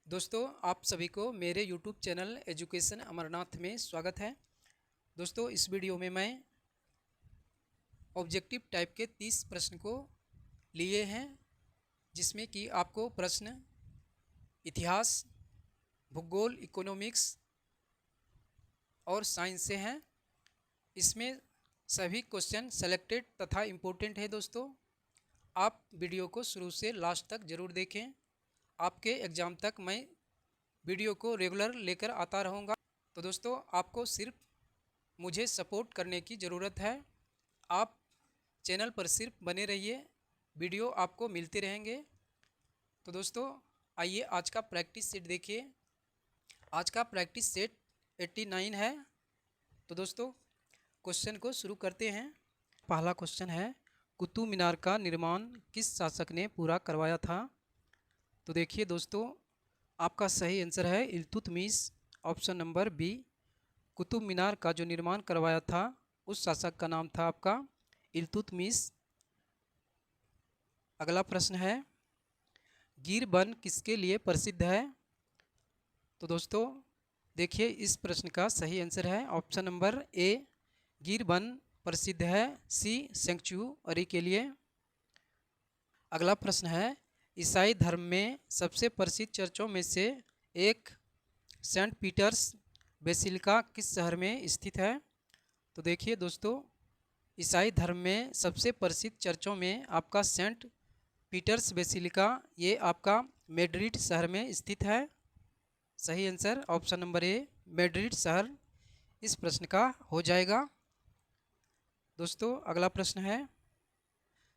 दोस्तों, आप सभी को मेरे YouTube चैनल एजुकेशन अमरनाथ में स्वागत है। दोस्तों, इस वीडियो में मैं ऑब्जेक्टिव टाइप के 30 प्रश्न को लिए हैं, जिसमें कि आपको प्रश्न इतिहास, भूगोल, इकोनॉमिक्स और साइंस से हैं। इसमें सभी क्वेश्चन सेलेक्टेड तथा इम्पोर्टेंट है। दोस्तों, आप वीडियो को शुरू से लास्ट तक ज़रूर देखें। आपके एग्ज़ाम तक मैं वीडियो को रेगुलर लेकर आता रहूँगा। तो दोस्तों, आपको सिर्फ मुझे सपोर्ट करने की ज़रूरत है। आप चैनल पर सिर्फ बने रहिए, वीडियो आपको मिलते रहेंगे। तो दोस्तों, आइए आज का प्रैक्टिस सेट देखिए। आज का प्रैक्टिस सेट 89 है। तो दोस्तों, क्वेश्चन को शुरू करते हैं। पहला क्वेश्चन है, कुतुब मीनार का निर्माण किस शासक ने पूरा करवाया था? तो देखिए दोस्तों, आपका सही आंसर है Iltutmish, option number B. Qutub Minar का जो निर्माण करवाया था उस शासक का नाम था आपका इल्तुतमिश। अगला प्रश्न है, गिर वन किसके लिए प्रसिद्ध है? तो दोस्तों देखिए, इस प्रश्न का सही आंसर है ऑप्शन नंबर ए, गिर वन प्रसिद्ध है सी सेंक्चुअरी के लिए। अगला प्रश्न है, ईसाई धर्म में सबसे प्रसिद्ध चर्चों में से एक सेंट पीटर्स बेसिलिका किस शहर में स्थित है? तो देखिए दोस्तों, ईसाई धर्म में सबसे प्रसिद्ध चर्चों में आपका सेंट पीटर्स बेसिलिका ये आपका मैड्रिड शहर में स्थित है। सही answer option number A, Madrid शहर इस प्रश्न का हो जाएगा। दोस्तों अगला प्रश्न है,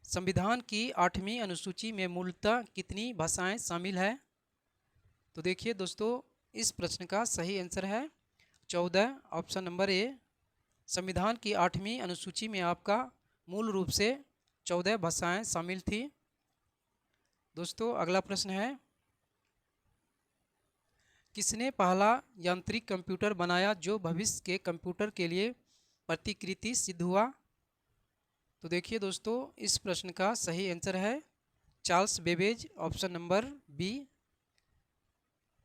संविधान की 8वीं अनुसूची में मूलतः कितनी भाषाएं शामिल है? तो देखिए दोस्तों, इस प्रश्न का सही आंसर है 14, ऑप्शन नंबर ए। संविधान की 8वीं अनुसूची में आपका मूल रूप से 14 भाषाएं शामिल थी। दोस्तों अगला प्रश्न है, किसने पहला यांत्रिक कंप्यूटर बनाया जो भविष्य के कंप्यूटर के लिए प्रतिकृति सिद्ध हुआ? तो देखिए दोस्तों, इस प्रश्न का सही आंसर है Charles Babbage, option number B.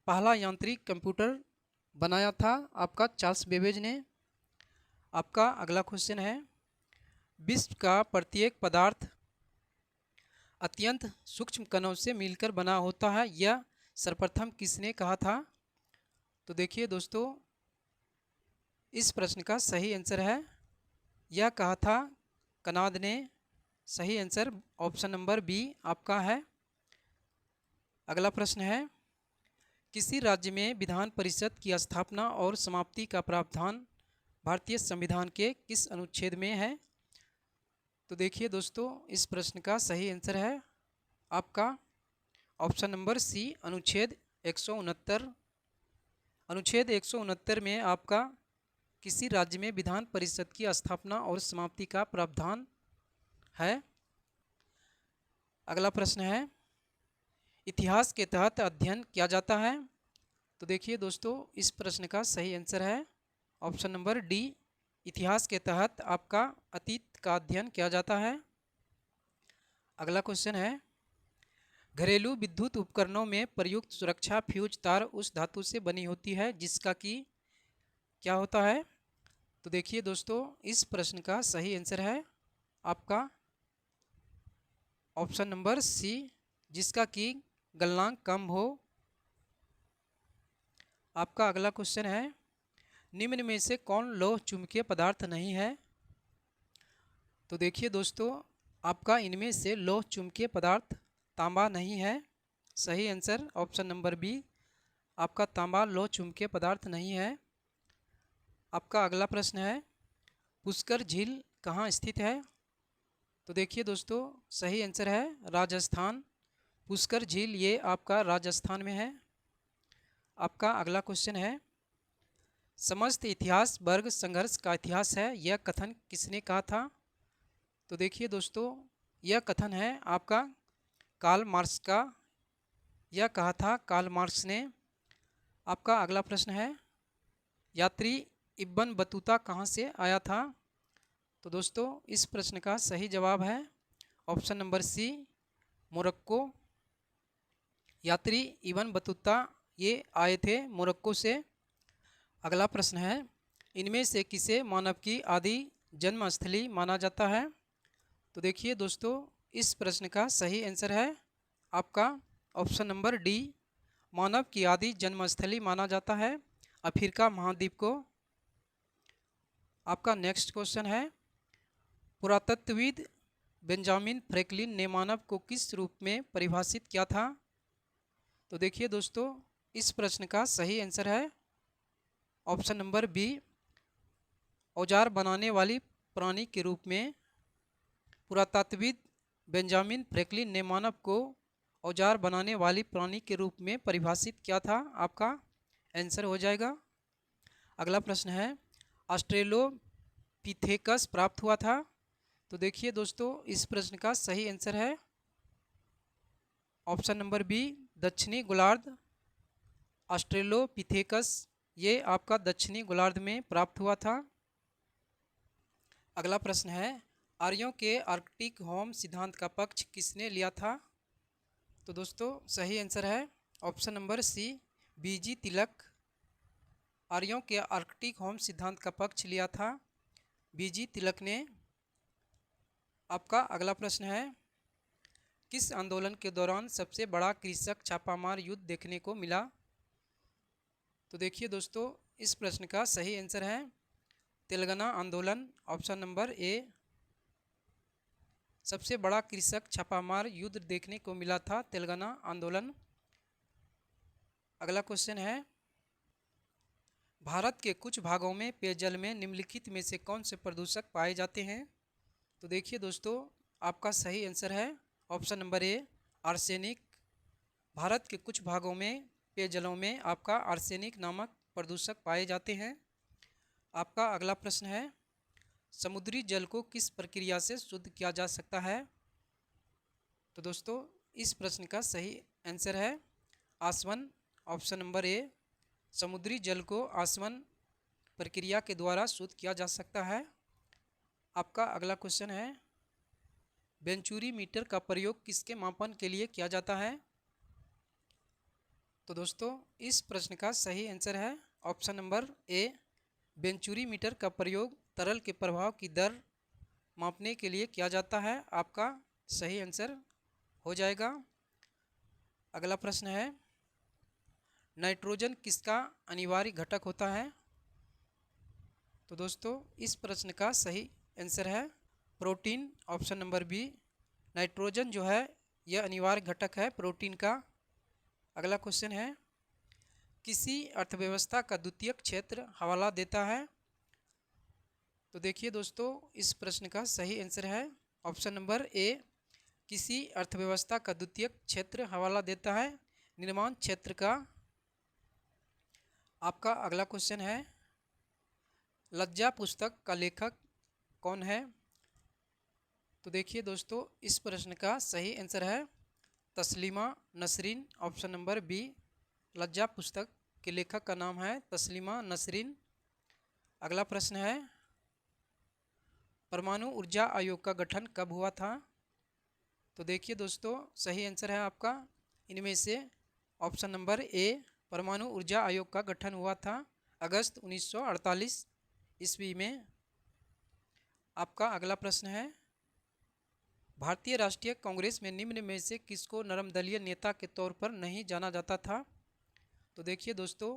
पहला यांत्रिक कंप्यूटर बनाया था आपका चार्ल्स बेबेज ने। आपका अगला क्वेश्चन है, विश्व का प्रत्येक पदार्थ अत्यंत सूक्ष्म कणों से मिलकर बना होता है, यह सर्वप्रथम किसने कहा था? तो देखिए दोस्तों, इस प्रश्न का सही आंसर है, यह कहा था कनाद ने। सही आंसर ऑप्शन नंबर बी आपका है। अगला प्रश्न है, किसी राज्य में विधान परिषद की स्थापना और समाप्ति का प्रावधान भारतीय संविधान के किस अनुच्छेद में है? तो देखिए दोस्तों, इस प्रश्न का सही आंसर है आपका ऑप्शन नंबर सी, अनुच्छेद 169। अनुच्छेद 169 में आपका किसी राज्य में विधान परिषद की स्थापना और समाप्ति का प्रावधान है। अगला प्रश्न है, इतिहास के तहत अध्ययन किया जाता है? तो देखिए दोस्तों, इस प्रश्न का सही आंसर है ऑप्शन नंबर डी, इतिहास के तहत आपका अतीत का अध्ययन किया जाता है। अगला क्वेश्चन है, घरेलू विद्युत उपकरणों में प्रयुक्त सुरक्षा फ्यूज तार उस धातु से बनी होती है जिसका कि क्या होता है? तो देखिए दोस्तों, इस प्रश्न का सही आंसर है आपका ऑप्शन नंबर सी, जिसका कि गलनांक कम हो। आपका अगला क्वेश्चन है, निम्न में से कौन लौह चुंबकीय पदार्थ नहीं है? तो देखिए दोस्तों, आपका इनमें से लौह चुंबकीय पदार्थ तांबा नहीं है। सही आंसर ऑप्शन नंबर बी, आपका तांबा लौह चुंबकीय पदार्थ नहीं है। आपका अगला प्रश्न है, पुष्कर झील कहाँ स्थित है? तो देखिए दोस्तों, सही आंसर है राजस्थान। पुष्कर झील ये आपका राजस्थान में है। आपका अगला क्वेश्चन है, समस्त इतिहास वर्ग संघर्ष का इतिहास है, यह कथन किसने कहा था? तो देखिए दोस्तों, यह कथन है आपका कार्ल मार्क्स का, यह कहा था कार्ल मार्क्स ने। आपका अगला प्रश्न है, यात्री इब्न बतूता कहाँ से आया था? तो दोस्तों, इस प्रश्न का सही जवाब है ऑप्शन नंबर सी, मोरक्को। यात्री इब्न बतूता ये आए थे मोरक्को से। अगला प्रश्न है, इनमें से किसे मानव की आदि जन्मस्थली माना जाता है? तो देखिए दोस्तों, इस प्रश्न का सही आंसर है आपका ऑप्शन नंबर डी, मानव की आदि जन्मस्थली माना जाता है अफ्रीका महाद्वीप को। आपका नेक्स्ट क्वेश्चन है, पुरातत्वविद बेंजामिन फ्रैंकलिन ने मानव को किस रूप में परिभाषित किया था? तो देखिए दोस्तों, इस प्रश्न का सही आंसर है ऑप्शन नंबर बी, औजार बनाने वाली प्राणी के रूप में। पुरातत्वविद बेंजामिन फ्रैंकलिन ने मानव को औजार बनाने वाली प्राणी के रूप में परिभाषित किया था। आपका आंसर हो जाएगा। अगला प्रश्न है, ऑस्ट्रेलोपिथेकस प्राप्त हुआ था? तो देखिए दोस्तों, इस प्रश्न का सही आंसर है ऑप्शन नंबर बी, दक्षिणी गोलार्ध। ऑस्ट्रेलोपिथेकस ये आपका दक्षिणी गोलार्ध में प्राप्त हुआ था। अगला प्रश्न है, आर्यों के आर्कटिक होम सिद्धांत का पक्ष किसने लिया था? तो दोस्तों, सही आंसर है ऑप्शन नंबर सी, बीजी तिलक। आर्यों के आर्कटिक होम सिद्धांत का पक्ष लिया था बीजी तिलक ने। आपका अगला प्रश्न है, किस आंदोलन के दौरान सबसे बड़ा कृषक छापामार युद्ध देखने को मिला? तो देखिए दोस्तों, इस प्रश्न का सही आंसर है तेलंगाना आंदोलन, ऑप्शन नंबर ए। सबसे बड़ा कृषक छापामार युद्ध देखने को मिला था तेलंगाना आंदोलन। अगला क्वेश्चन है, भारत के कुछ भागों में पेयजल में निम्नलिखित में से कौन से प्रदूषक पाए जाते हैं? तो देखिए दोस्तों, आपका सही आंसर है option number A, arsenic. Bharat के कुछ भागों में पेयजलों में आपका आर्सेनिक नामक प्रदूषक पाए जाते हैं। आपका अगला प्रश्न है, समुद्री जल को किस प्रक्रिया से शुद्ध किया जा सकता है? तो दोस्तों, इस प्रश्न का सही आंसर है आसवन, ऑप्शन नंबर ए। समुद्री जल को आसवन प्रक्रिया के द्वारा शुद्ध किया जा सकता है। आपका अगला क्वेश्चन है, वेंचुरी मीटर का प्रयोग किसके मापन के लिए किया जाता है? तो दोस्तों, इस प्रश्न का सही आंसर है option number A, venturi meter का प्रयोग तरल के प्रवाह की दर मापने के लिए किया जाता है। आपका सही आंसर हो जाएगा। अगला प्रश्न है, नाइट्रोजन किसका अनिवार्य घटक होता है? तो दोस्तों, इस प्रश्न का सही आंसर है protein, option number B. Nitrogen जो है यह अनिवार्य घटक है प्रोटीन का। अगला क्वेश्चन है, किसी अर्थव्यवस्था का द्वितीयक क्षेत्र हवाला देता है? तो देखिए दोस्तों, इस प्रश्न का सही आंसर है ऑप्शन नंबर ए, किसी अर्थव्यवस्था का द्वितीयक क्षेत्र हवाला देता है निर्माण क्षेत्र का। आपका अगला क्वेश्चन है, लज्जा पुस्तक का लेखक कौन है? तो देखिए दोस्तों, इस प्रश्न का सही आंसर है Taslima Nasreen, option number B. लज्जा पुस्तक के लेखक का नाम है तस्लीमा नसरीन। अगला प्रश्न है, परमाणु ऊर्जा आयोग का गठन कब हुआ था? तो देखिए दोस्तों, सही आंसर है आपका इनमें से ऑप्शन नंबर ए, परमाणु ऊर्जा आयोग का गठन हुआ था अगस्त 1948 ईस्वी में। आपका अगला प्रश्न है, भारतीय राष्ट्रीय कांग्रेस में निम्न में से किसको नरमदलीय नेता के तौर पर नहीं जाना जाता था? तो देखिए दोस्तों,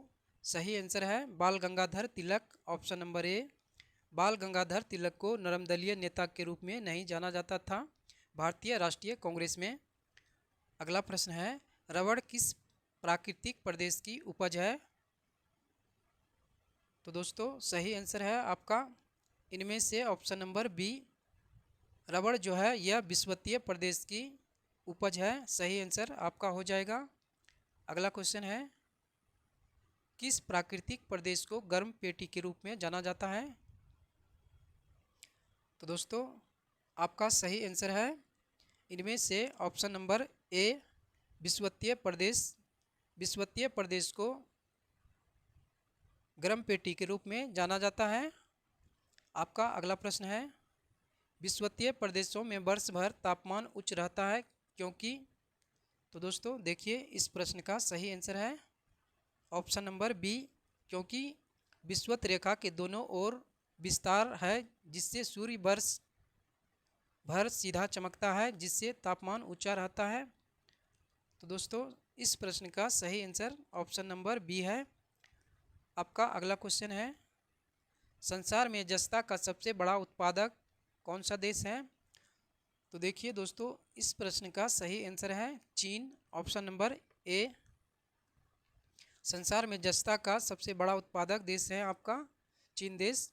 सही आंसर है बाल Gangadhar Tilak, option number A. बाल गंगाधर तिलक को नरमदलीय नेता के रूप में नहीं जाना जाता था भारतीय राष्ट्रीय कांग्रेस में। अगला प्रश्न है, रबड़ किस प्राकृतिक प्रदेश की उपज है? तो दोस्तों, सही आंसर है आपका इनमें से ऑप्शन नंबर बी, रबड़ जो है यह विषुवतीय प्रदेश की उपज है। सही आंसर आपका हो जाएगा। अगला क्वेश्चन है, किस प्राकृतिक प्रदेश को गर्म पेटी के रूप में जाना जाता है? तो दोस्तों, आपका सही आंसर है इनमें से ऑप्शन नंबर ए, विषुवतीय प्रदेश। विषुवतीय प्रदेश को गर्म पेटी के रूप में जाना जाता है। आपका अगला प्रश्न है, विषुवतीय प्रदेशों में वर्ष भर तापमान उच्च रहता है क्योंकि? तो दोस्तों देखिए, इस प्रश्न का सही आंसर है ऑप्शन नंबर बी, क्योंकि विषुवत रेखा के दोनों ओर विस्तार है जिससे सूर्य वर्ष भर सीधा चमकता है, जिससे तापमान ऊंचा रहता है। तो दोस्तों इस प्रश्न का सही आंसर ऑप्शन नंबर बी है। आपका अगला क्वेश्चन है, संसार में जस्ता का सबसे बड़ा उत्पादक कौन सा देश है? तो देखिए दोस्तों, इस प्रश्न का सही आंसर है चीन, ऑप्शन नंबर ए। संसार में जस्ता का सबसे बड़ा उत्पादक देश है आपका चीन देश।